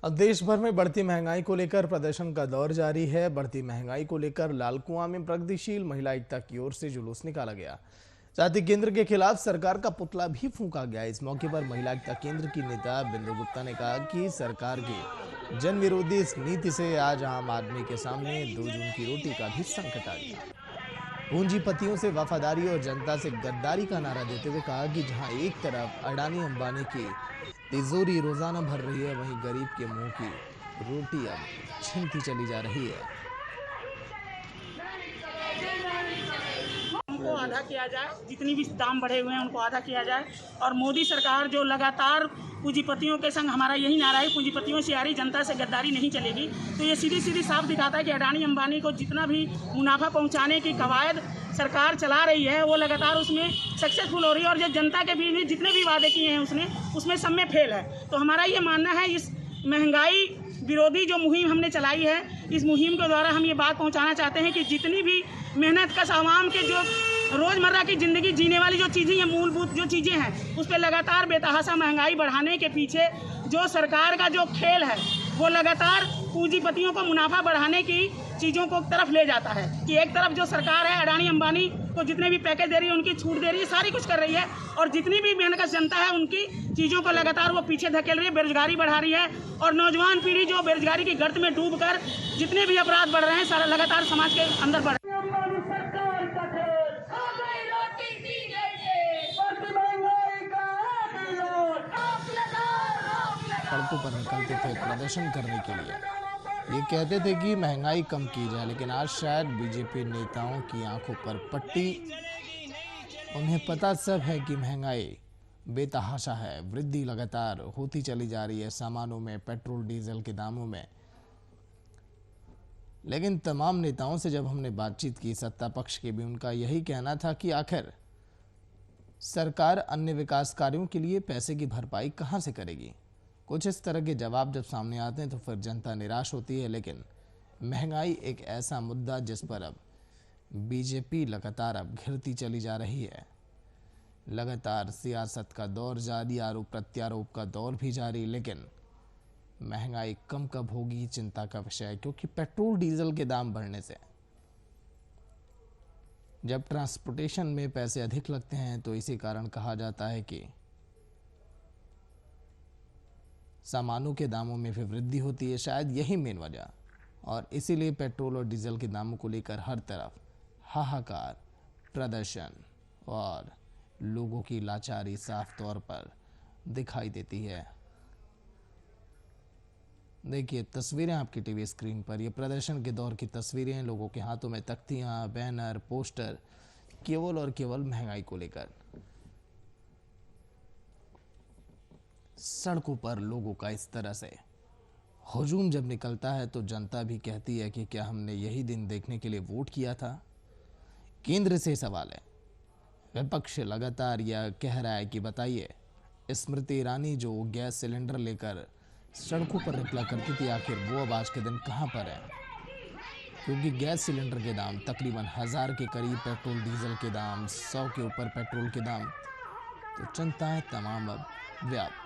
अब देश भर में बढ़ती महंगाई को लेकर प्रदर्शन का दौर जारी है। बढ़ती महंगाई को लेकर लालकुआं में प्रगतिशील महिला एकता की ओर से जुलूस निकाला गया। साथ ही केंद्र के खिलाफ सरकार का पुतला भी फूंका गया। इस मौके पर महिला एकता केंद्र की नेता बिंदु गुप्ता ने कहा कि सरकार की जन विरोधी इस नीति से आज आम आदमी के सामने 2 जून की रोटी का भी संकट आ गया। पूंजीपतियों से वफादारी और जनता से गद्दारी का नारा देते हुए कहा कि जहां एक तरफ अडानी अंबानी की तिजोरी रोजाना भर रही है, वहीं गरीब के मुंह की रोटी अब छिनती चली जा रही है। उनको आधा किया जाए, जितनी भी दाम बढ़े हुए हैं उनको आधा किया जाए। और मोदी सरकार जो लगातार पूंजीपतियों के संग, हमारा यही नारा है, पूंजीपतियों से आ रही जनता से गद्दारी नहीं चलेगी। तो ये सीधी सीधी साफ दिखाता है कि अडानी अंबानी को जितना भी मुनाफा पहुंचाने की कवायद सरकार चला रही है वो लगातार उसमें सक्सेसफुल हो रही है। और जो जनता के बीच में जितने भी वादे किए हैं उसमें सब में फेल है। तो हमारा ये मानना है, इस महंगाई विरोधी जो मुहिम हमने चलाई है, इस मुहिम के द्वारा हम ये बात पहुंचाना चाहते हैं कि जितनी भी मेहनत कश आवाम के जो रोज़मर्रा की ज़िंदगी जीने वाली जो चीज़ें हैं, मूलभूत जो चीज़ें हैं, उस पर लगातार बेतहाशा महंगाई बढ़ाने के पीछे जो सरकार का जो खेल है वो लगातार पूंजीपतियों को मुनाफा बढ़ाने की चीज़ों को तरफ ले जाता है। कि एक तरफ जो सरकार है अडानी अंबानी को जितने भी पैकेज दे रही है, उनकी छूट दे रही है, सारी कुछ कर रही है, और जितनी भी मेहनत जनता है उनकी चीज़ों को लगातार वो पीछे धकेल रही है, बेरोजगारी बढ़ा रही है। और नौजवान पीढ़ी जो बेरोजगारी की गर्त में डूब कर जितने भी अपराध बढ़ रहे हैं लगातार समाज के अंदर बढ़ रहे हैं। सड़कों पर निकलते थे प्रदर्शन करने के लिए, ये कहते थे कि महंगाई कम की जाए, लेकिन आज शायद बीजेपी नेताओं की आंखों पर पट्टी। उन्हें पता सब है कि महंगाई बेतहाशा है, वृद्धि लगातार होती चली जा रही है सामानों में, पेट्रोल डीजल के दामों में। लेकिन तमाम नेताओं से जब हमने बातचीत की, सत्ता पक्ष के भी, उनका यही कहना था कि आखिर सरकार अन्य विकास कार्यों के लिए पैसे की भरपाई कहां से करेगी। कुछ इस तरह के जवाब जब सामने आते हैं तो फिर जनता निराश होती है। लेकिन महंगाई एक ऐसा मुद्दा जिस पर अब बीजेपी लगातार अब घिरती चली जा रही है। लगातार सियासत का दौर जारी, आरोप प्रत्यारोप का दौर भी जारी, लेकिन महंगाई कम कब होगी चिंता का विषय है। क्योंकि पेट्रोल डीजल के दाम बढ़ने से जब ट्रांसपोर्टेशन में पैसे अधिक लगते हैं तो इसी कारण कहा जाता है कि सामानों के दामों में भी वृद्धि होती है। शायद यही मेन वजह, और इसीलिए पेट्रोल और डीजल के दामों को लेकर हर तरफ हाहाकार, प्रदर्शन और लोगों की लाचारी साफ तौर पर दिखाई देती है। देखिए तस्वीरें आपकी टीवी स्क्रीन पर, ये प्रदर्शन के दौर की तस्वीरें, लोगों के हाथों में तख्तियां, बैनर, पोस्टर, केवल और केवल महंगाई को लेकर। सड़कों पर लोगों का इस तरह से हुजूम जब निकलता है तो जनता भी कहती है कि क्या हमने यही दिन देखने के लिए वोट किया था। केंद्र से सवाल है, विपक्ष लगातार यह कह रहा है कि बताइए, स्मृति ईरानी जो गैस सिलेंडर लेकर सड़कों पर निकला करती थी, आखिर वो अब आज के दिन कहां पर है। क्योंकि गैस सिलेंडर के दाम तकरीबन 1000 के करीब, पेट्रोल डीजल के दाम 100 के ऊपर, पेट्रोल के दाम, तो चिंताएं तमाम अब व्याप्त।